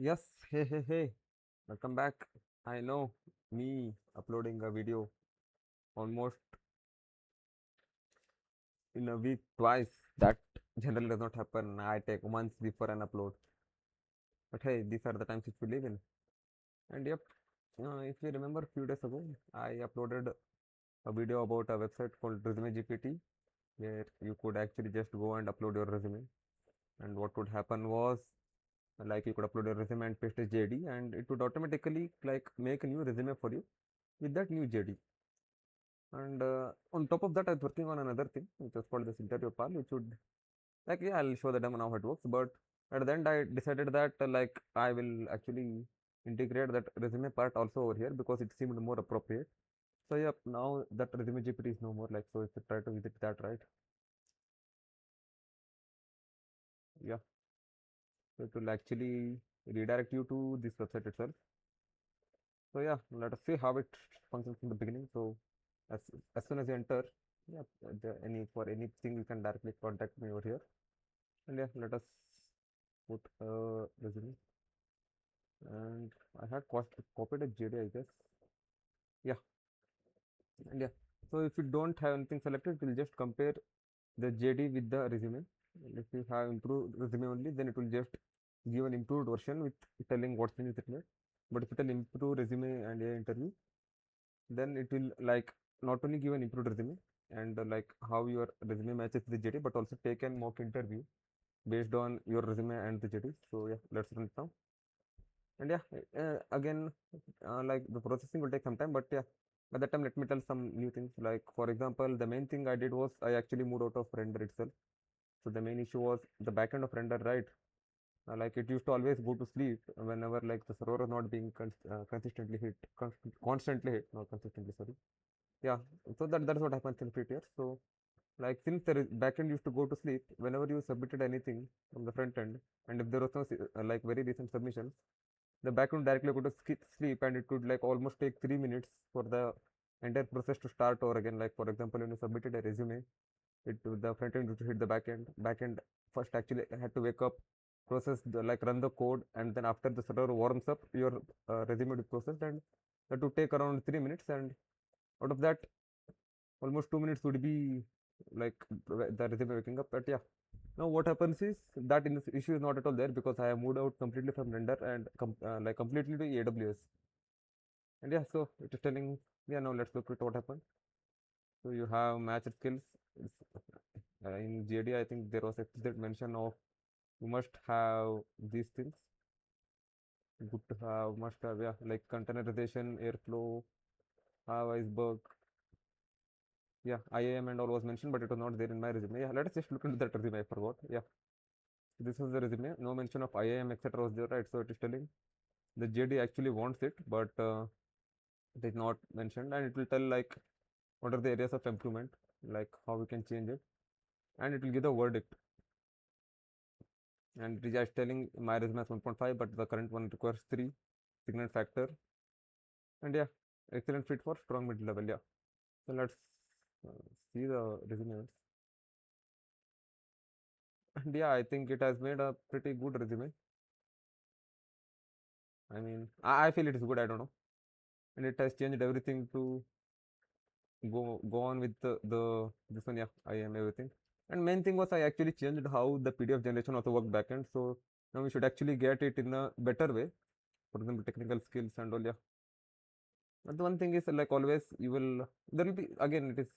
Yes, hey, welcome back. I know me uploading a video almost in a week twice. That generally does not happen. I take months before an upload. But hey, these are the times which we live in. And yep, if you remember a few days ago, I uploaded a video about a website called ResumeGPT where you could actually just go and upload your resume. And what would happen was like you could upload your resume and paste a JD and it would automatically like make a new resume for you with that new JD. And on top of that, I was working on another thing, which was called this InterviewPal, which would like yeah, I'll show the demo now how it works. But at the end, I decided that like I will actually integrate that resume part also over here because it seemed more appropriate. So yeah, now that resume GPT is no more. Like so, if you try to visit that, right? Yeah, so it will actually redirect you to this website itself. So yeah, let us see how it functions in the beginning. So as as soon as you enter, yeah, any for anything you can directly contact me over here. And yeah, let us put a resume. And I had copied a JD, I guess. Yeah, and yeah. So if you don't have anything selected, it will just compare the JD with the resume. And if you have improved resume only, then it will just give an improved version with telling what changes it made. But if it will improve resume and a interview, then it will like not only give an improved resume and like how your resume matches the JD, but also take an mock interview based on your resume and the JD. So yeah, let's run it now. And yeah, again, like the processing will take some time, but yeah, at that time, let me tell some new things. Like, for example, the main thing I did was I actually moved out of render itself. So the main issue was the backend of render, right? Like it used to always go to sleep whenever like the server was not being consistently hit, constantly hit, not consistently, sorry. Yeah, so that's what happens in free tier. So like since the backend used to go to sleep whenever you submitted anything from the front end, and if there was no like very recent submissions, the background directly go to sleep and it could like almost take 3 minutes for the entire process to start over again. Like for example, when you submitted a resume, it the front end to hit the back end first actually had to wake up, process the like run the code, and then after the server warms up, your resume to processed, and that would take around 3 minutes, and out of that almost 2 minutes would be like the resume waking up. But yeah, now what happens is that in this issue is not at all there because I have moved out completely from render and like completely to AWS. And yeah, so it is telling, yeah, now let's look at what happened. So you have matched skills. In JD, I think there was explicit mention of you must have these things. Good to have, must have, yeah, like containerization, airflow, have iceberg. Yeah, IAM and all was mentioned, but it was not there in my resume. Yeah, let us just look into that resume. I forgot. Yeah, this was the resume. No mention of IAM, etc. was there, right? So it is telling the JD actually wants it, but it is not mentioned, and it will tell like what are the areas of improvement, like how we can change it, and it will give the verdict. And it is just telling my resume is 1.5, but the current one requires 3 signet factor, and yeah, excellent fit for strong mid level. Yeah, so let's see the resume. And yeah, I think it has made a pretty good resume. I mean, I feel it is good. I don't know, and it has changed everything to go on with the this one. Yeah, I am everything. And main thing was I actually changed how the PDF generation also worked backend. So now we should actually get it in a better way. For example, technical skills and all. Yeah. But the one thing is like always you will there will be again it is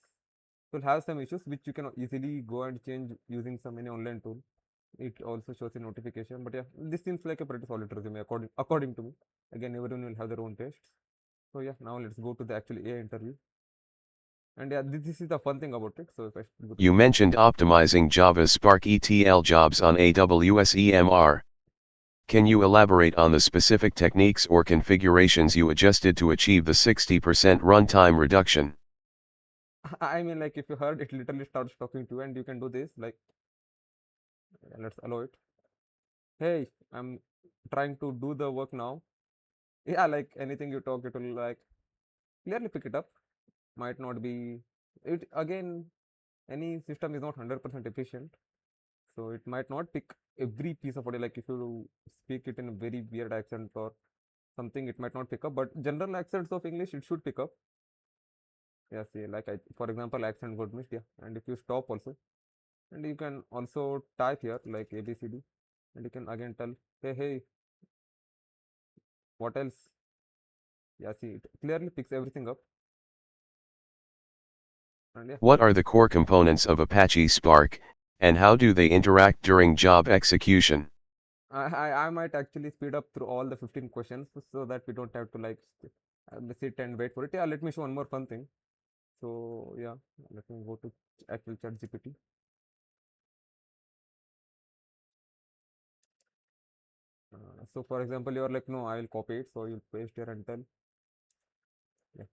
will have some issues which you can easily go and change using some any online tool. It also shows a notification. But yeah, this seems like a pretty solid resume according to me. Again, everyone will have their own tastes. So yeah, now let's go to the actual AI interview. And yeah, this is the fun thing about it. So if I go to You the mentioned optimizing Java's Spark ETL jobs on AWS EMR. Can you elaborate on the specific techniques or configurations you adjusted to achieve the 60% runtime reduction? I mean, like if you heard, it literally starts talking to you, and you can do this. Like, let's allow it. Hey, I'm trying to do the work now. Yeah, like anything you talk, it will like clearly pick it up. Might not be it again. Any system is not 100% efficient, So it might not pick every piece of audio. Like if you speak it in a very weird accent or something, it might not pick up. But general accents of English, it should pick up. Yeah, see, like for example, accent got missed. Yeah, and if you stop also, and you can also type here like ABCD, and you can again tell, hey, what else? Yeah, see, it clearly picks everything up. And yeah, What are the core components of Apache Spark, and how do they interact during job execution? I might actually speed up through all the 15 questions so that we don't have to like sit and wait for it. Yeah, let me show one more fun thing. So yeah, let me go to actual chat GPT. So for example, you're like, no, I will copy it. So you'll paste here and tell, yeah,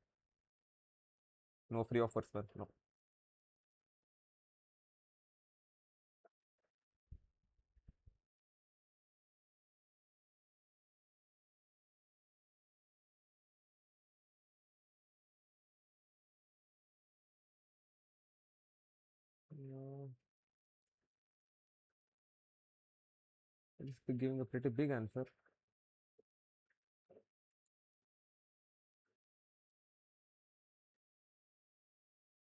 no free offers, sir. No. Uh, it's giving a pretty big answer.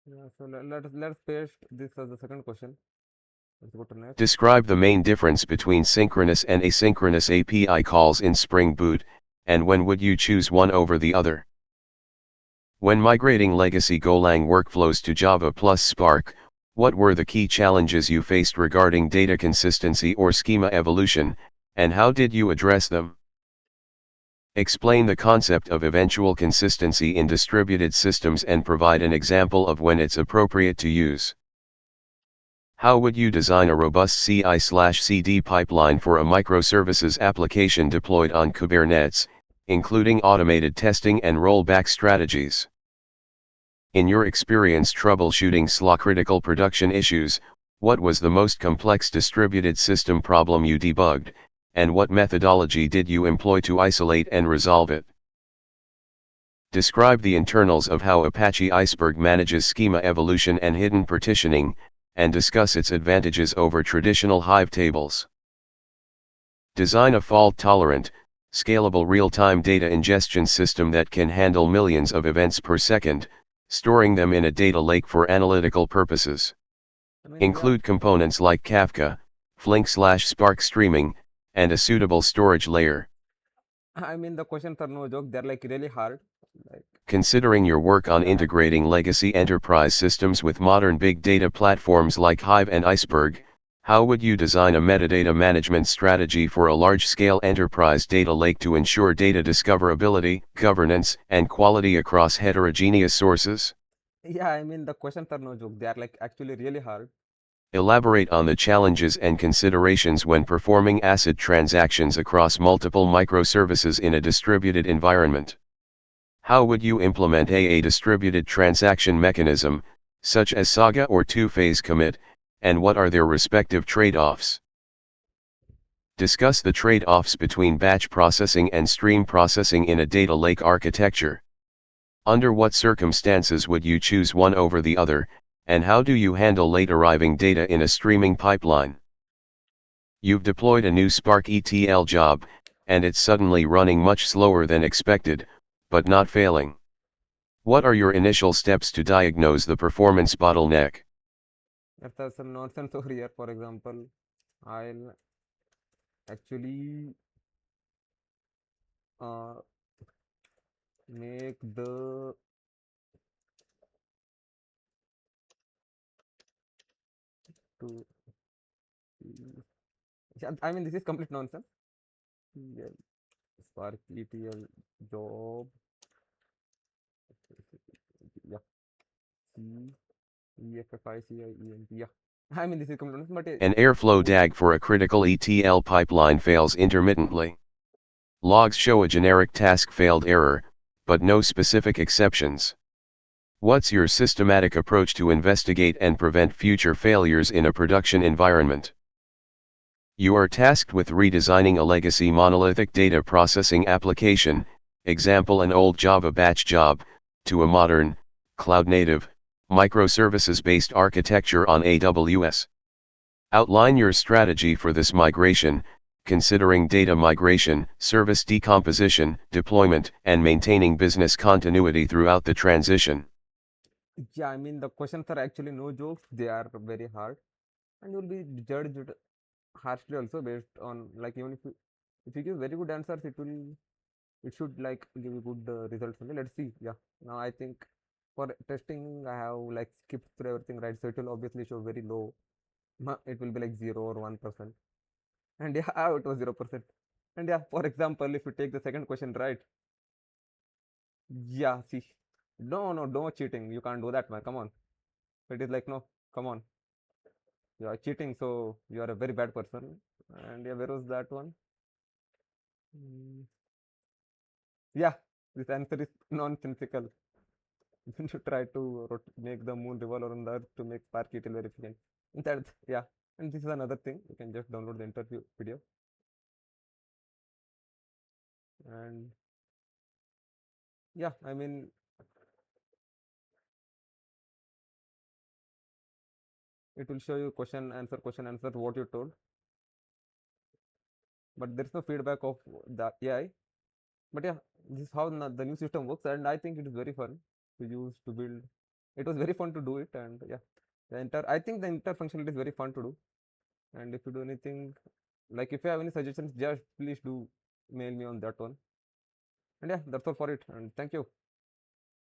Yeah, so let's paste this as the second question. Let's go to next. Describe the main difference between synchronous and asynchronous API calls in Spring Boot, and when would you choose one over the other? When migrating legacy Golang workflows to Java plus Spark, what were the key challenges you faced regarding data consistency or schema evolution, and how did you address them? Explain the concept of eventual consistency in distributed systems and provide an example of when it's appropriate to use. How would you design a robust CI/CD pipeline for a microservices application deployed on Kubernetes, including automated testing and rollback strategies? In your experience troubleshooting critical production issues, what was the most complex distributed system problem you debugged, and what methodology did you employ to isolate and resolve it? Describe the internals of how Apache Iceberg manages schema evolution and hidden partitioning, and discuss its advantages over traditional Hive tables. Design a fault-tolerant, scalable real-time data ingestion system that can handle millions of events per second, storing them in a data lake for analytical purposes. I mean, yeah, Include components like Kafka, Flink/Spark streaming, and a suitable storage layer. I mean the questions are no joke. They're like really hard. Like Considering your work on yeah, integrating legacy enterprise systems with modern big data platforms like Hive and Iceberg, how would you design a metadata management strategy for a large-scale enterprise data lake to ensure data discoverability, governance, and quality across heterogeneous sources? yeah. I mean the questions are no joke. They are like actually really hard. Elaborate on the challenges and considerations when performing ACID transactions across multiple microservices in a distributed environment. How would you implement a distributed transaction mechanism, such as Saga or two-phase commit, and what are their respective trade-offs? Discuss the trade-offs between batch processing and stream processing in a data lake architecture. Under what circumstances would you choose one over the other, and how do you handle late arriving data in a streaming pipeline? You've deployed a new Spark ETL job, and it's suddenly running much slower than expected, but not failing. What are your initial steps to diagnose the performance bottleneck? If there's some nonsense over here, for example, I'll actually uh, make the to yeah, I mean this is complete nonsense. Yeah, Spark ETL job. Yeah, C EFFICIENT. Yeah, I mean this is complete nonsense, but An it's airflow so DAG for a critical ETL pipeline fails intermittently. Logs show a generic task failed error, but no specific exceptions. What's your systematic approach to investigate and prevent future failures in a production environment? You are tasked with redesigning a legacy monolithic data processing application, example an old Java batch job, to a modern, cloud-native, microservices-based architecture on AWS. Outline your strategy for this migration, considering data migration, service decomposition, deployment, and maintaining business continuity throughout the transition. Yeah, I mean the questions are actually no jokes. They are very hard, and you'll be judged harshly also based on, like, even if you give very good answers, it should like give you good results only. Let's see. Yeah. Now I think for testing I have like skipped through everything, right? So it will obviously show very low. It will be like 0 or 1%. And yeah, it was 0%. And yeah, for example, if you take the second question right, yeah, see, no cheating. You can't do that, man. Come on. It is like, no, come on. You are cheating, so you are a very bad person. And yeah, where was that one? Mm, yeah, this answer is nonsensical. You should try to make the moon revolve around the earth to make Spark ETL very efficient. That's, yeah. And this is another thing. You can just download the interview video, and yeah, I mean, it will show you question answer what you told, but there's no feedback of the AI. But yeah, this is how the new system works, and I think it is very fun to use to build. It was very fun to do it, and yeah, I think the entire functionality is very fun to do. And if you do anything, like if you have any suggestions, just please do mail me on that one. And yeah, that's all for it. And thank you.